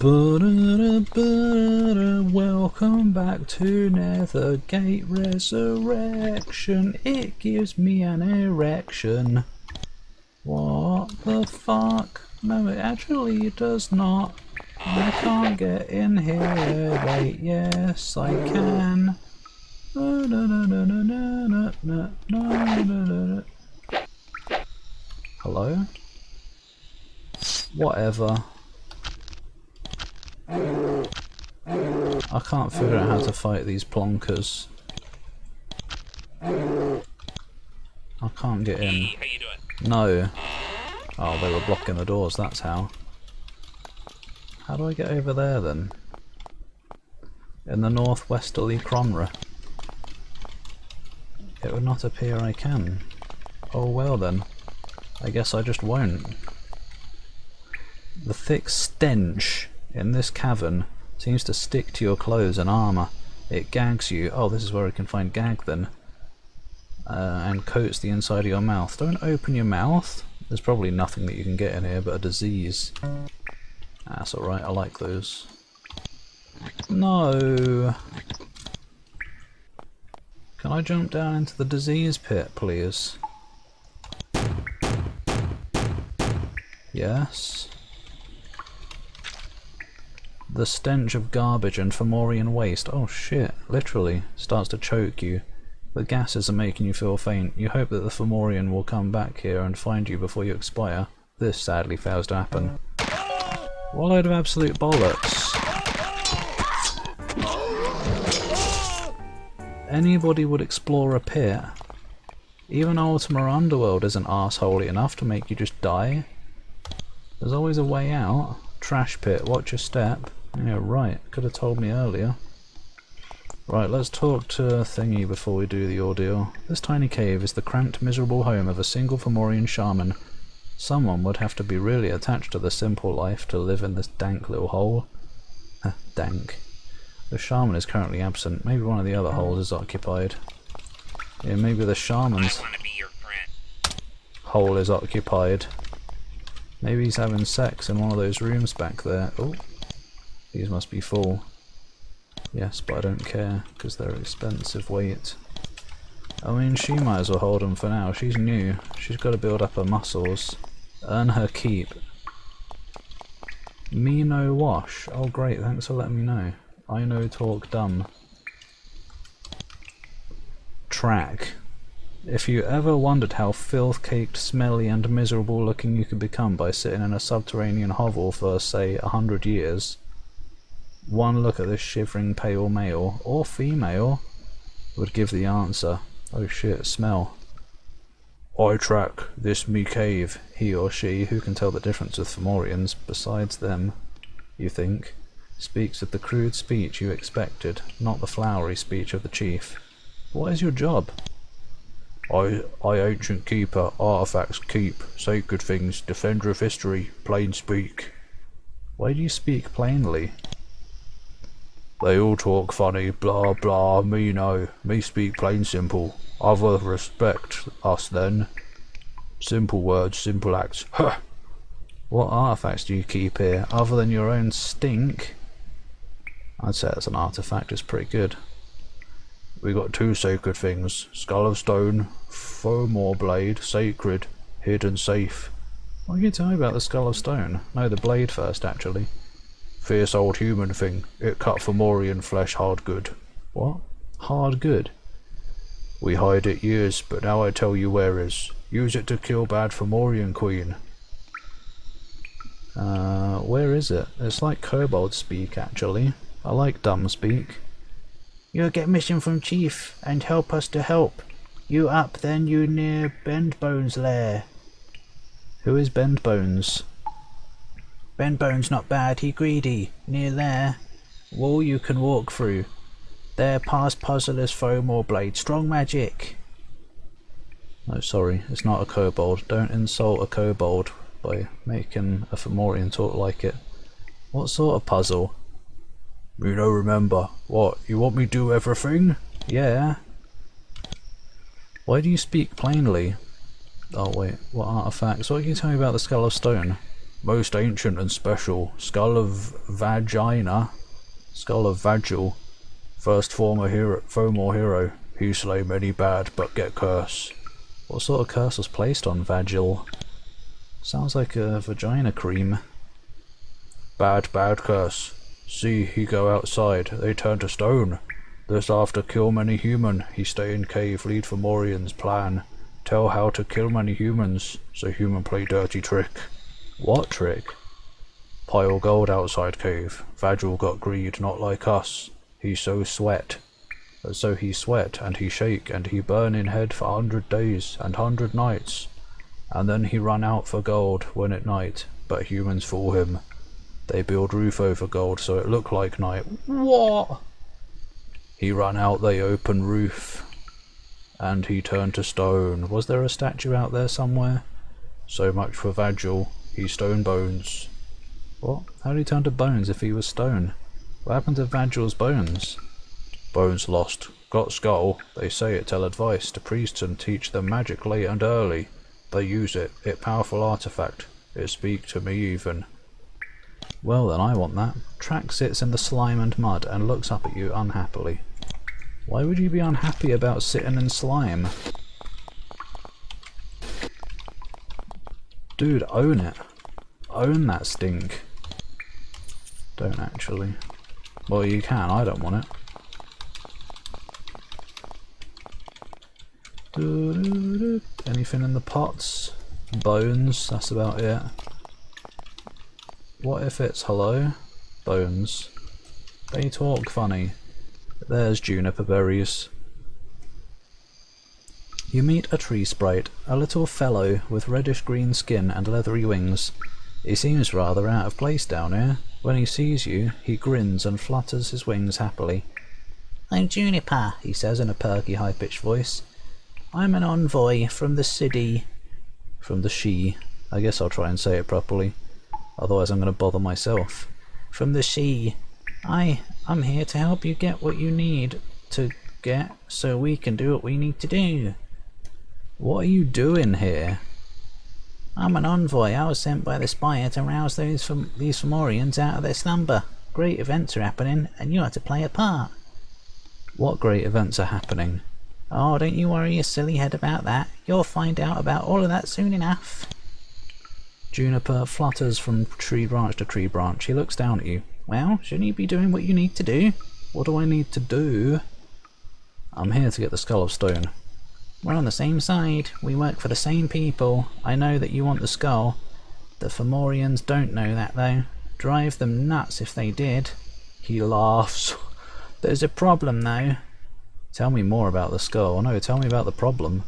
Welcome back to Nethergate Resurrection. It gives me an erection. What the fuck? No, it actually does not. I can't get in here. Wait, yes, I can. Hello? Whatever. I can't figure out how to fight these plonkers. I can't get in. Hey, how you doing? No. Oh, they were blocking the doors, that's how. How do I get over there then? In the northwesterly Cronra. It would not appear I can. Oh well then. I guess I just won't. The thick stench in this cavern seems to stick to your clothes and armour. It gags you. Oh, this is where I can find gag then. And coats the inside of your mouth. Don't open your mouth. There's probably nothing that you can get in here but a disease. That's alright, I like those. No! Can I jump down into the disease pit, please? Yes. The stench of garbage and Fomorian waste. Oh shit, literally starts to choke you. The gases are making you feel faint. You hope that the Fomorian will come back here and find you before you expire. This sadly fails to happen. What a load of absolute bollocks. Anybody would explore a pit. Even Ultima Underworld isn't arseholey enough to make you just die. There's always a way out. Trash pit, watch your step. Yeah, right, could have told me earlier. Right, let's talk to Thingy before we do the ordeal. This tiny cave is the cramped, miserable home of a single Fomorian shaman. Someone would have to be really attached to the simple life to live in this dank little hole. Dank. The shaman is currently absent. Maybe one of the other holes is occupied. Yeah, maybe the shaman's hole is occupied. Maybe he's having sex in one of those rooms back there. Oh, these must be full. Yes, but I don't care, because they're expensive weight. I mean, she might as well hold them for now. She's new. She's got to build up her muscles. Earn her keep. Me no wash. Oh great, thanks for letting me know. I know talk dumb. Track. If you ever wondered how filth-caked, smelly and miserable looking you could become by sitting in a subterranean hovel for, say, 100 years, one look at this shivering pale male, or female, would give the answer. Oh shit, smell. I track this me cave, he or she, who can tell the difference with Fomorians, besides them, you think, speaks with the crude speech you expected, not the flowery speech of the chief. What is your job? I ancient keeper, artifacts keep, sacred things, defender of history, plain speak. Why do you speak plainly? They all talk funny, blah blah, me no, me speak plain simple. Other respect us then. Simple words, simple acts. Huh! What artifacts do you keep here, other than your own stink? I'd say that's an artifact, it's pretty good. We got two sacred things, skull of stone, Fomor blade, sacred, hidden safe. What can you tell me about the skull of stone? No, the blade first actually. Fierce old human thing, it cut Fomorian flesh hard good. What? Hard good? We hide it years, but now I tell you where is. Use it to kill bad Fomorian queen. Where is it? It's like kobold speak actually. I like dumb speak. You'll get mission from chief, and help us to help. You up then you near Bendbones' lair. Who is Bendbones? Bendbones not bad, he greedy. Near there. Wall you can walk through. There past puzzle is Fomor blade. Strong magic. No, sorry, it's not a kobold. Don't insult a kobold by making a Fomorian talk like it. What sort of puzzle? You don't remember. What, you want me to do everything? Yeah. Why do you speak plainly? Oh wait, what artifacts? What can you tell me about the Skull of Stone? Most ancient and special, skull of vagina, skull of Vagil, first former hero, he slay many bad but get curse. What sort of curse was placed on Vagil? Sounds like a vagina cream. Bad curse. See, he go outside, they turn to stone. This after kill many human, he stay in cave, lead for Morian's plan. Tell how to kill many humans, so human play dirty trick. What trick? Pile gold outside cave. Vagil got greed, not like us. He so sweat. So he sweat, and he shake, and he burn in head for 100 days, and 100 nights. And then he run out for gold when at night, but humans fool him. They build roof over gold so it look like night. What? He run out, they open roof. And he turned to stone. Was there a statue out there somewhere? So much for Vagil. He stone bones. What? How did he turn to bones if he was stone? What happened to Vagil's bones? Bones lost. Got skull. They say it tell advice to priests and teach them magic late and early. They use it. It powerful artifact. It speak to me even. Well then, I want that. Drak sits in the slime and mud and looks up at you unhappily. Why would you be unhappy about sitting in slime? Dude, own it. Own that stink. Don't actually. Well, you can, I don't want it. Anything in the pots? Bones, that's about it. What if it's hello? Bones. They talk funny. There's juniper berries. You meet a tree sprite, a little fellow with reddish-green skin and leathery wings. He seems rather out of place down here. When he sees you, he grins and flutters his wings happily. I'm Juniper, he says in a perky, high-pitched voice. I'm an envoy from the city. From the she. I guess I'll try and say it properly. Otherwise I'm going to bother myself. From the she. I'm here to help you get what you need to get so we can do what we need to do. What are you doing here? I'm an envoy. I was sent by the Spire to rouse these Fomorians out of their slumber. Great events are happening and you are to play a part. What great events are happening? Oh, don't you worry your silly head about that. You'll find out about all of that soon enough. Juniper flutters from tree branch to tree branch. He looks down at you. Well, shouldn't you be doing what you need to do? What do I need to do? I'm here to get the Skull of Stone. We're on the same side. We work for the same people. I know that you want the skull. The Fomorians don't know that though. Drive them nuts if they did. He laughs. There's a problem though. Tell me more about the skull. No, tell me about the problem.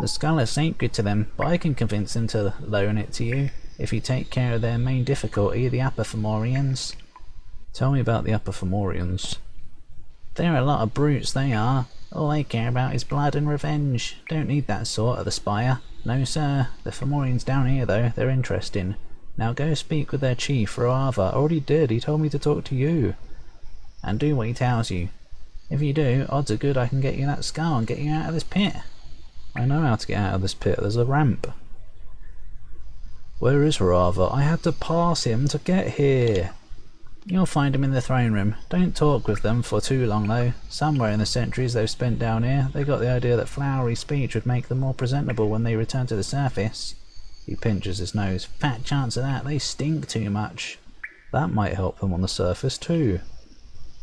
The skull is sacred to them, but I can convince them to loan it to you if you take care of their main difficulty, the Upper Fomorians. Tell me about the Upper Fomorians. They're a lot of brutes, they are. All they care about is blood and revenge. Don't need that sort at the Spire. No sir. The Fomorians down here though, they're interesting. Now go speak with their chief, Roava. Already did, he told me to talk to you. And do what he tells you. If you do, odds are good I can get you that skull and get you out of this pit. I know how to get out of this pit, there's a ramp. Where is Roava? I had to pass him to get here. You'll find him in the throne room. Don't talk with them for too long though. Somewhere in the centuries they've spent down here, they got the idea that flowery speech would make them more presentable when they return to the surface. He pinches his nose. Fat chance of that, they stink too much. That might help them on the surface too.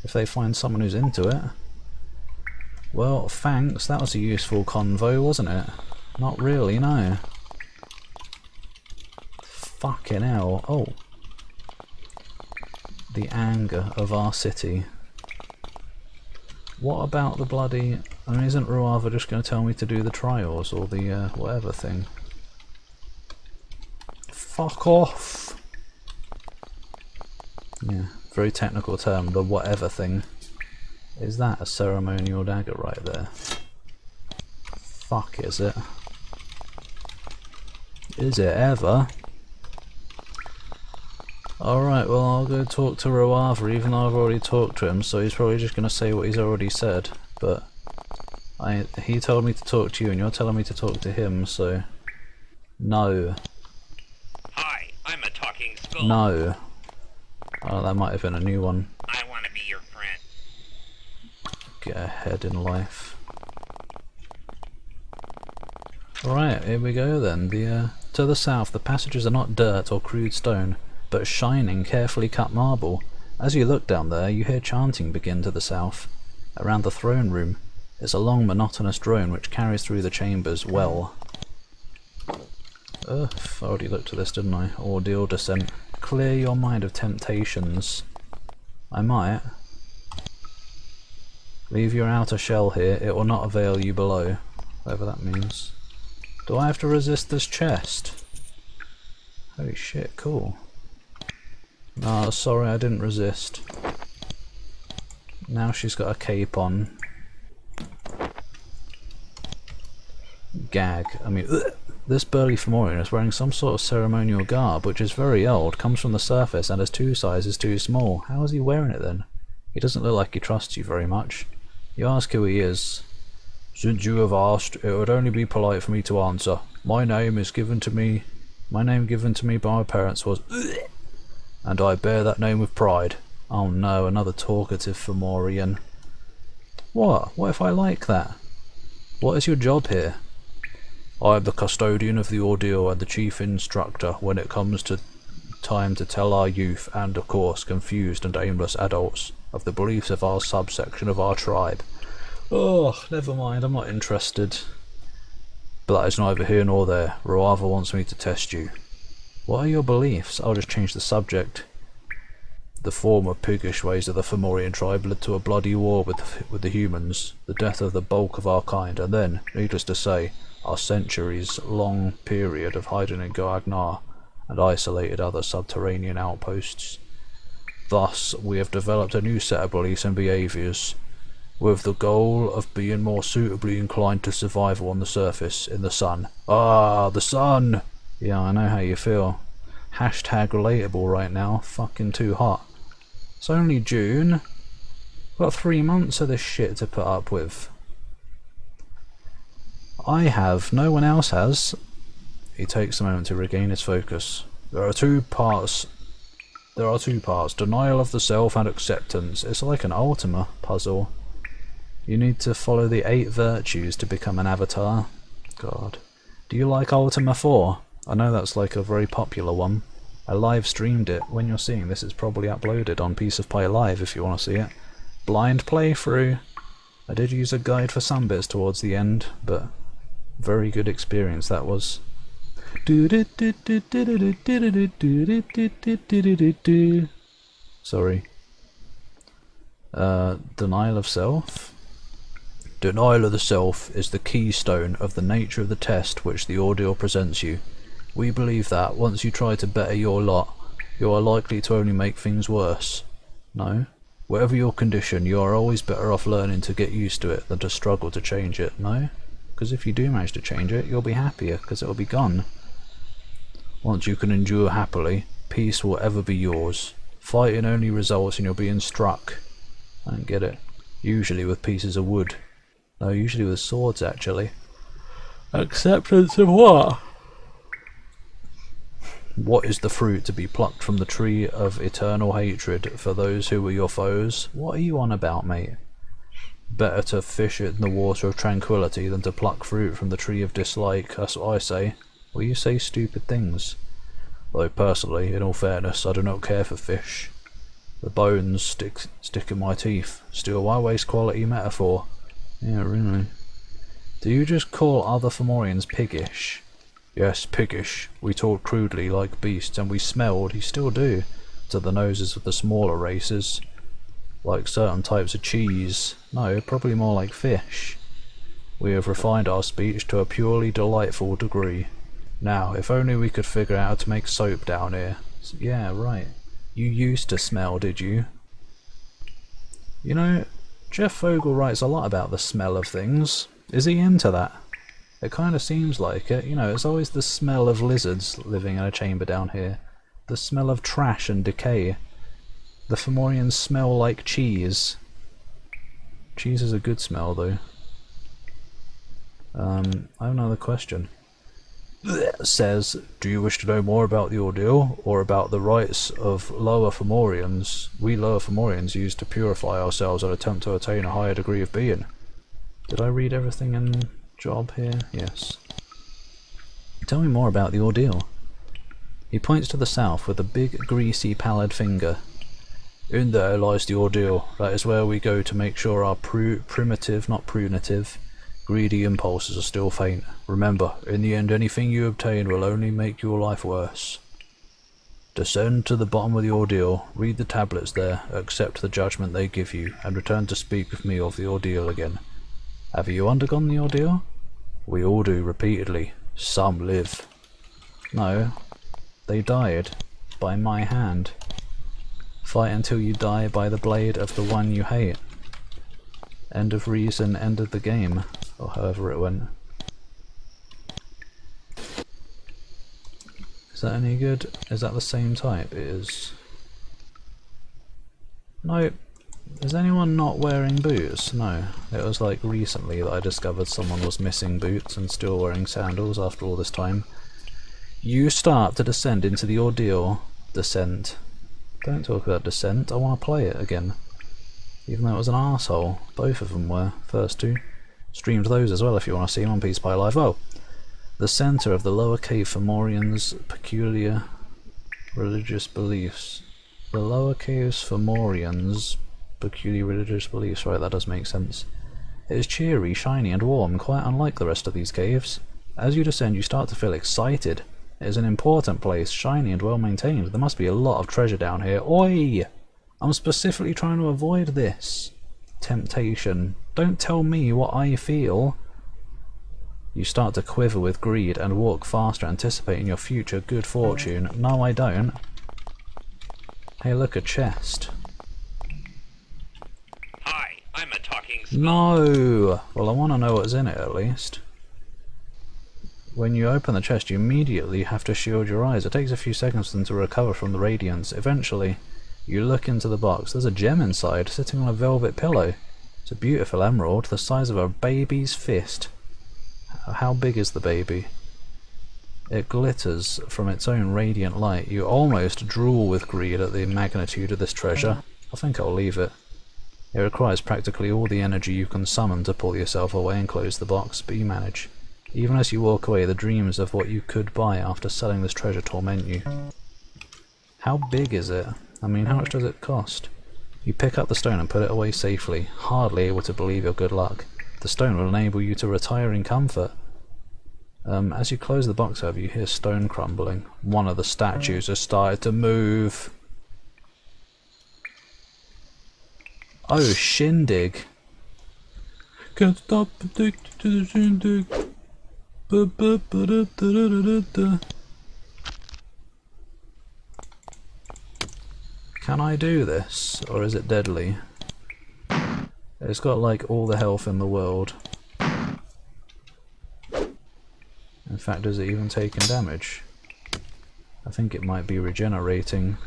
If they find someone who's into it. Well, thanks, that was a useful convo, wasn't it? Not really, no. Fucking hell. Oh. The anger of our city. What about the bloody... I mean, isn't Roava just going to tell me to do the trials or the whatever thing? Fuck off! Yeah, very technical term, the whatever thing. Is that a ceremonial dagger right there? Fuck, is it? Is it ever? Alright, well I'll go talk to Roava even though I've already talked to him, so he's probably just going to say what he's already said, but he told me to talk to you and you're telling me to talk to him, so no. Hi, I'm a talking No. Oh, that might have been a new one. I want to be your friend. Get ahead in life. Alright, here we go then. To the south, the passages are not dirt or crude stone, but shining, carefully cut marble. As you look down there, you hear chanting begin to the south. Around the throne room is a long, monotonous drone which carries through the chambers well. Ugh, I already looked at this, didn't I? Ordeal descent. Clear your mind of temptations. I might. Leave your outer shell here, it will not avail you below. Whatever that means. Do I have to resist this chest? Holy shit, cool. No, sorry, I didn't resist. Now she's got a cape on. Gag. I mean, ugh. This burly Fomorian is wearing some sort of ceremonial garb, which is very old, comes from the surface, and is 2 sizes too small. How is he wearing it then? He doesn't look like he trusts you very much. You ask who he is. Since you have asked, it would only be polite for me to answer. My name given to me by my parents was and I bear that name with pride. Oh no, another talkative Fomorian. What? What if I like that? What is your job here? I am the custodian of the ordeal and the chief instructor when it comes to time to tell our youth and, of course, confused and aimless adults of the beliefs of our subsection of our tribe. Oh, never mind, I'm not interested. But that is neither here nor there. Roava wants me to test you. What are your beliefs? I'll just change the subject. The former piggish ways of the Fomorian tribe led to a bloody war with the humans, the death of the bulk of our kind, and then, needless to say, our centuries-long period of hiding in Goagnar and isolated other subterranean outposts. Thus, we have developed a new set of beliefs and behaviours, with the goal of being more suitably inclined to survival on the surface, in the sun. Ah, the sun! Yeah, I know how you feel. Hashtag relatable right now. Fucking too hot. It's only June. Got 3 months of this shit to put up with. I have. No one else has. He takes a moment to regain his focus. There are two parts. Denial of the self and acceptance. It's like an Ultima puzzle. You need to follow the 8 virtues to become an avatar. God. Do you like Ultima 4? I know that's like a very popular one. I live streamed it. When you're seeing this, it's probably uploaded on Piece of Pie Live if you want to see it. Blind playthrough. I did use a guide for some bits towards the end, but very good experience that was. Sorry. Denial of self? Denial of the self is the keystone of the nature of the test which the ordeal presents you. We believe that, once you try to better your lot, you are likely to only make things worse. No? Whatever your condition, you are always better off learning to get used to it than to struggle to change it, no? Because if you do manage to change it, you'll be happier, because it'll be gone. Once you can endure happily, peace will ever be yours. Fighting only results in your being struck. I don't get it. Usually with pieces of wood. No, usually with swords, actually. Acceptance of what? What is the fruit to be plucked from the tree of eternal hatred for those who were your foes? What are you on about, mate? Better to fish it in the water of tranquility than to pluck fruit from the tree of dislike, that's what I say. Well, you say stupid things. Though personally, in all fairness, I do not care for fish. The bones stick in my teeth. Still, why waste quality metaphor? Yeah, really. Do you just call other Fomorians piggish? Yes, piggish. We talk crudely like beasts, and we smelled, you still do, to the noses of the smaller races. Like certain types of cheese. No, probably more like fish. We have refined our speech to a purely delightful degree. Now, if only we could figure out how to make soap down here. Yeah, right. You used to smell, did you? You know, Jeff Vogel writes a lot about the smell of things. Is he into that? It kind of seems like it. You know, it's always the smell of lizards living in a chamber down here. The smell of trash and decay. The Fomorians smell like cheese. Cheese is a good smell, though. I have another question. says, "Do you wish to know more about the ordeal, or about the rites of lower Fomorians we lower Fomorians use to purify ourselves and attempt to attain a higher degree of being?" Did I read everything in job here? Yes. Tell me more about the ordeal. He points to the south with a big, greasy, pallid finger. In there lies the ordeal. That is where we go to make sure our primitive, not prunative, greedy impulses are still faint. Remember, in the end anything you obtain will only make your life worse. Descend to the bottom of the ordeal, read the tablets there, accept the judgment they give you, and return to speak with me of the ordeal again. Have you undergone the ordeal? We all do, repeatedly. Some live. No, they died. By my hand. Fight until you die by the blade of the one you hate. End of reason, end of the game. Or however it went. Is that any good? Is that the same type? It is. No. Is anyone not wearing boots? No. It was like recently that I discovered someone was missing boots and still wearing sandals after all this time. You start to descend into the ordeal. Descent. Don't talk about descent. I want to play it again. Even though it was an arsehole. Both of them were. First two. Streamed those as well if you want to see them on Peace Pie Live. Oh! The centre of the lower cave Fomorians' peculiar religious beliefs. The lower caves Fomorians' peculiar religious beliefs. Right, that does make sense. It is cheery, shiny and warm, quite unlike the rest of these caves. As you descend you start to feel excited. It is an important place, shiny and well maintained. There must be a lot of treasure down here. Oi! I'm specifically trying to avoid this. Temptation. Don't tell me what I feel. You start to quiver with greed and walk faster, anticipating your future good fortune. No, I don't. Hey, look, a chest. Hi, I'm a talking skull. No! Well, I want to know what's in it at least. When you open the chest, you immediately have to shield your eyes. It takes a few seconds for them to recover from the radiance. Eventually, you look into the box. There's a gem inside, sitting on a velvet pillow. It's a beautiful emerald, the size of a baby's fist. How big is the baby? It glitters from its own radiant light. You almost drool with greed at the magnitude of this treasure. I think I'll leave it. It requires practically all the energy you can summon to pull yourself away and close the box, but you manage. Even as you walk away, the dreams of what you could buy after selling this treasure torment you. How big is it? I mean, how much does it cost? You pick up the stone and put it away safely, hardly able to believe your good luck. The stone will enable you to retire in comfort. As you close the box over, you hear stone crumbling. One of the statues has started to move. Oh, shindig. Can't stop addicted to the shindig. Can I do this, or is it deadly? It's got like all the health in the world. In fact, is it even taking damage? I think it might be regenerating.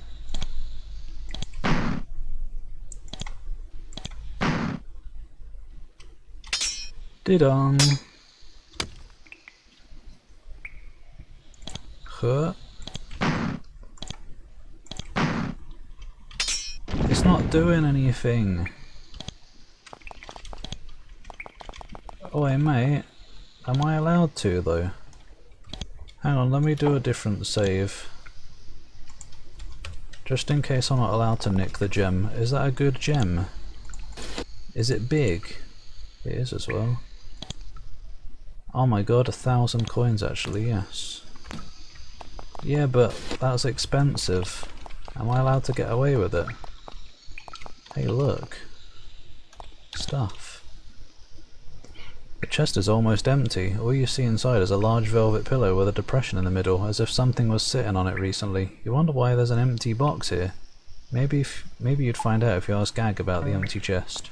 Didong! Huh? It's not doing anything. Oi mate, am I allowed to though? Hang on, let me do a different save. Just in case I'm not allowed to nick the gem. Is that a good gem? Is it big? It is as well. Oh my god, 1,000 coins actually, yes. Yeah, but that's expensive. Am I allowed to get away with it? Hey look. Stuff. The chest is almost empty. All you see inside is a large velvet pillow with a depression in the middle, as if something was sitting on it recently. You wonder why there's an empty box here. Maybe you'd find out if you ask Gag about the empty chest.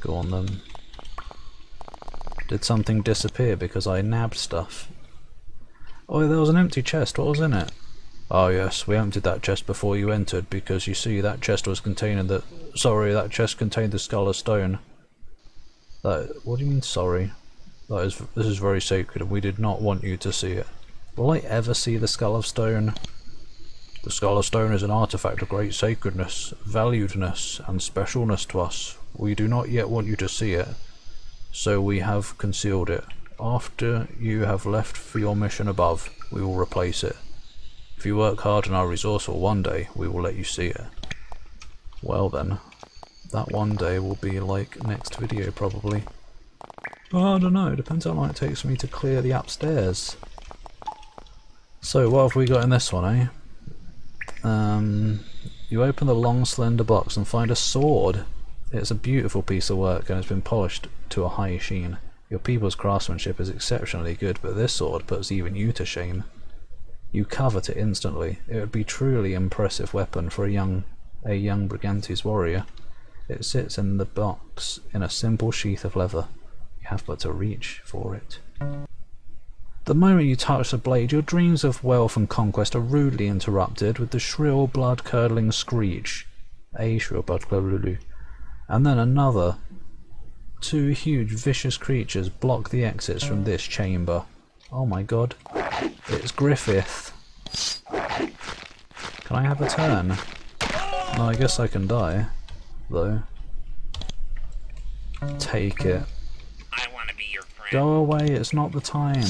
Go on then. Did something disappear because I nabbed stuff? Oh, there was an empty chest. What was in it? Oh yes, we emptied that chest before you entered because you see that chest was containing the... Sorry, that chest contained the skull of stone. What do you mean sorry? This is very sacred and we did not want you to see it. Will I ever see the Skull of Stone? The Skull of Stone is an artifact of great sacredness, valuedness, and specialness to us. We do not yet want you to see it, so we have concealed it. After you have left for your mission above, we will replace it. If you work hard and are resourceful, one day we will let you see it. Well then, that one day will be like next video probably. Oh, I don't know, it depends how long it takes me to clear the upstairs. So what have we got in this one, eh? You open the long slender box and find a sword. It's a beautiful piece of work and it's been polished to a high sheen. Your people's craftsmanship is exceptionally good, but this sword puts even you to shame. You covet it instantly. It would be truly impressive weapon for a young Brigantes warrior. It sits in the box in a simple sheath of leather. You have but to reach for it. The moment you touch the blade, your dreams of wealth and conquest are rudely interrupted with the shrill, blood-curdling screech. A shrill, blood-curdling. And then another. Two huge, vicious creatures block the exits from this chamber. Oh my god. It's Griffith. Can I have a turn? No, I guess I can die, though. Take it. I want to be your friend. Go away, it's not the time.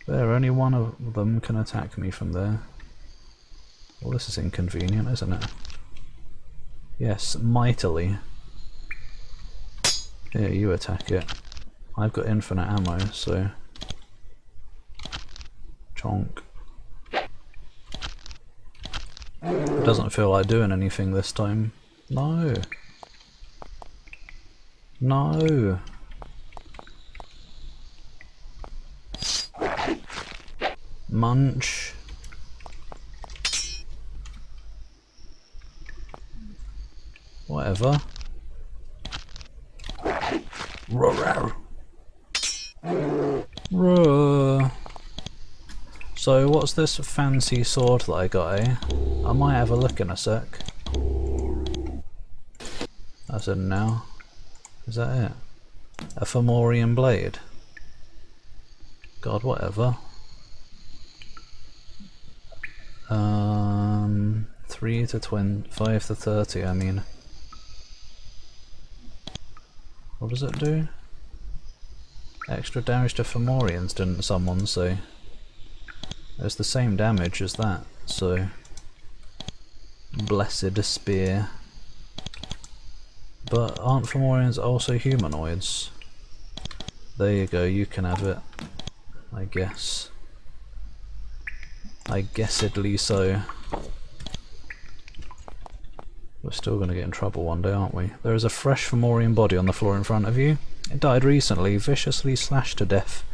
There, only one of them can attack me from there. Well, this is inconvenient, isn't it? Yes, mightily. Here, you attack it. I've got infinite ammo, so... Chonk. It doesn't feel like doing anything this time. No! No! Munch. Whatever. So what's this fancy sword that I got, eh? I might have a look in a sec. That's it now. Is that it? A Fomorian blade? God, whatever. 3 to 20, 5 to 30, I mean. What does it do? Extra damage to Fomorians, didn't someone say? It's the same damage as that, so... Blessed spear. But aren't Fomorians also humanoids? There you go, you can have it. I guess. I guessedly so. We're still going to get in trouble one day, aren't we? There is a fresh Fomorian body on the floor in front of you. It died recently, viciously slashed to death.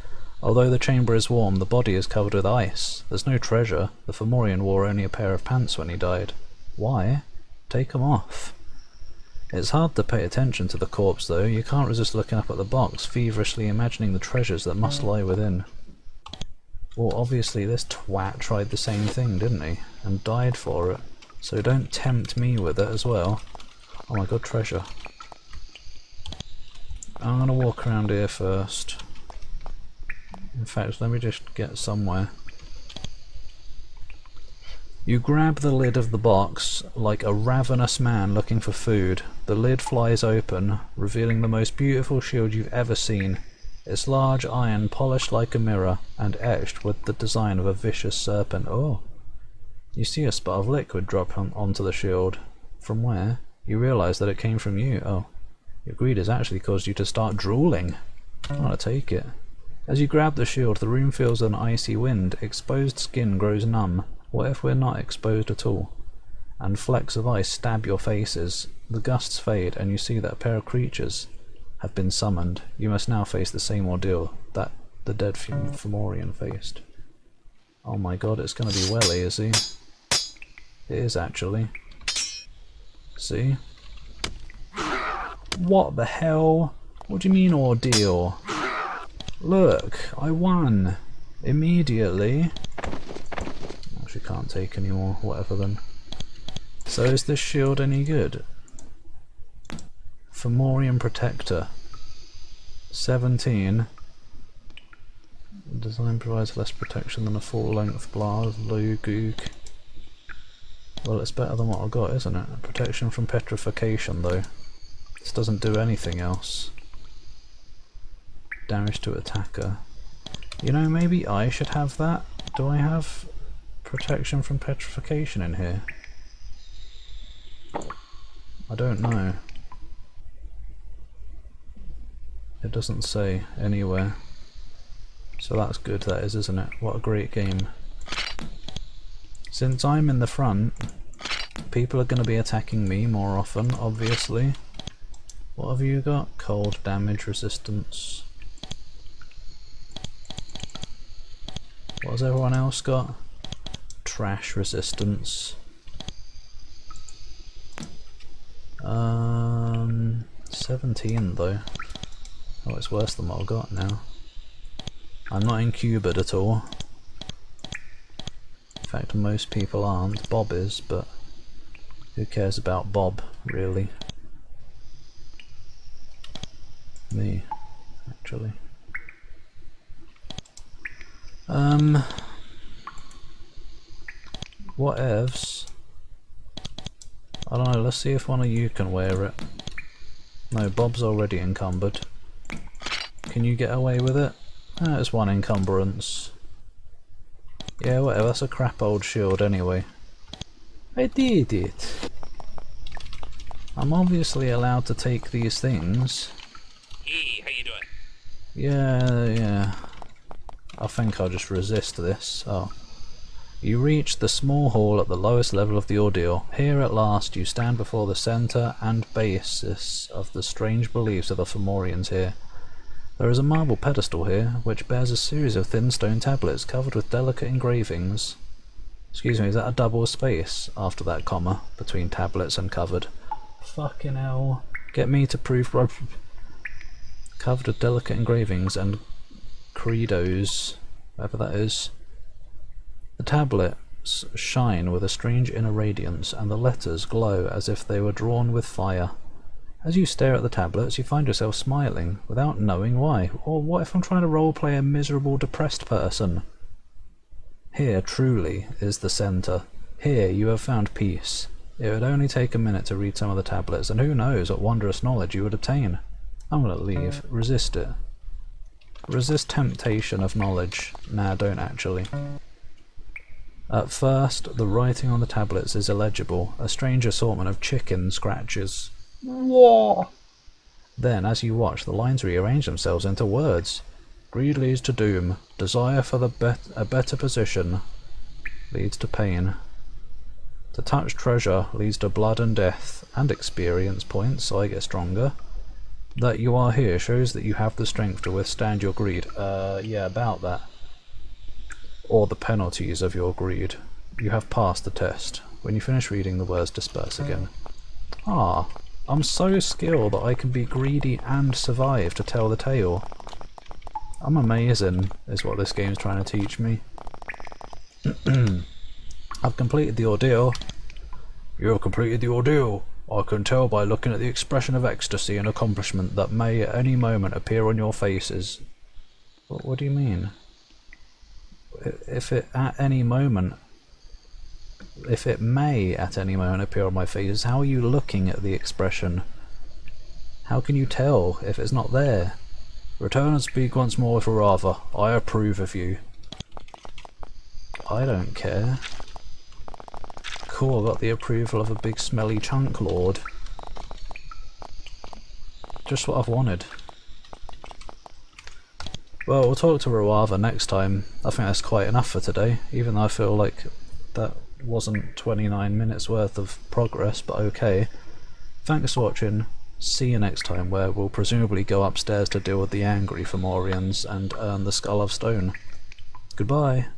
Although the chamber is warm, the body is covered with ice. There's no treasure. The Fomorian wore only a pair of pants when he died. Why? Take them off. It's hard to pay attention to the corpse though. You can't resist looking up at the box, feverishly imagining the treasures that must lie within. Well, obviously this twat tried the same thing, didn't he? And died for it. So don't tempt me with it as well. Oh my god, treasure. I'm gonna walk around here first. In fact, let me just get somewhere. You grab the lid of the box like a ravenous man looking for food. The lid flies open, revealing the most beautiful shield you've ever seen. It's large iron, polished like a mirror, and etched with the design of a vicious serpent. Oh! You see a spot of liquid drop onto the shield. From where? You realise that it came from you. Oh. Your greed has actually caused you to start drooling. I'm gonna take it. As you grab the shield, the room feels an icy wind. Exposed skin grows numb. What if we're not exposed at all? And flecks of ice stab your faces. The gusts fade, and you see that a pair of creatures have been summoned. You must now face the same ordeal that the dead Fomorian faced. Oh my god, it's gonna be well easy. It is actually. See? What the hell? What do you mean ordeal? Look, I won! Immediately. Actually can't take any more, whatever then. So is this shield any good? Fomorian Protector. 17. Design provides less protection than a full-length blast, low gook. Well, it's better than what I got, isn't it? Protection from petrification, though. This doesn't do anything else. Damage to attacker. You know, maybe I should have that. Do I have protection from petrification in here? I don't know. It doesn't say anywhere. So that's good, that is, isn't it? What a great game. Since I'm in the front, people are going to be attacking me more often, obviously. What have you got? Cold damage resistance. What has everyone else got? Trash resistance. 17 though. Oh, it's worse than what I've got now. I'm not incubed at all. In fact, most people aren't. Bob is, but who cares about Bob, really? Me, actually. Whatevs. I don't know, let's see if one of you can wear it. No, Bob's already encumbered. Can you get away with it? There's one encumbrance. Yeah, whatever, that's a crap old shield anyway. I did it. I'm obviously allowed to take these things. Hey, how you doing? Yeah. I think I'll just resist this. Oh. You reach the small hall at the lowest level of the ordeal. Here at last you stand before the centre and basis of the strange beliefs of the Fomorians here. There is a marble pedestal here, which bears a series of thin stone tablets covered with delicate engravings. Excuse me, is that a double space after that comma between tablets and covered? Fucking hell. Get me to prove... Covered with delicate engravings and credos, whatever that is. The tablets shine with a strange inner radiance, and the letters glow as if they were drawn with fire. As you stare at the tablets, you find yourself smiling, without knowing why. Or what if I'm trying to roleplay a miserable, depressed person? Here, truly, is the centre. Here you have found peace. It would only take a minute to read some of the tablets, and who knows what wondrous knowledge you would obtain. I'm gonna leave. Resist it. Resist temptation of knowledge. Nah, don't actually. At first, the writing on the tablets is illegible, a strange assortment of chicken scratches. Whoa. Then, as you watch, the lines rearrange themselves into words. Greed leads to doom. Desire for a better position leads to pain. To touch treasure leads to blood and death, and experience points, so I get stronger. That you are here shows that you have the strength to withstand your greed. Yeah, about that. Or the penalties of your greed. You have passed the test. When you finish reading, the words disperse again. Ah, I'm so skilled that I can be greedy and survive to tell the tale. I'm amazing, is what this game's trying to teach me. I've completed the ordeal. You have completed the ordeal. I can tell by looking at the expression of ecstasy and accomplishment that may at any moment appear on your faces. What do you mean? If it may at any moment appear on my faces, how are you looking at the expression? How can you tell if it's not there? Return and speak once more with Arava. I approve of you. I don't care. Cool, I got the approval of a big smelly chunk lord. Just what I've wanted. Well, we'll talk to Rawava next time. I think that's quite enough for today, even though I feel like that wasn't 29 minutes worth of progress, but okay. Thanks for watching. See you next time, where we'll presumably go upstairs to deal with the angry Fomorians and earn the Skull of Stone. Goodbye.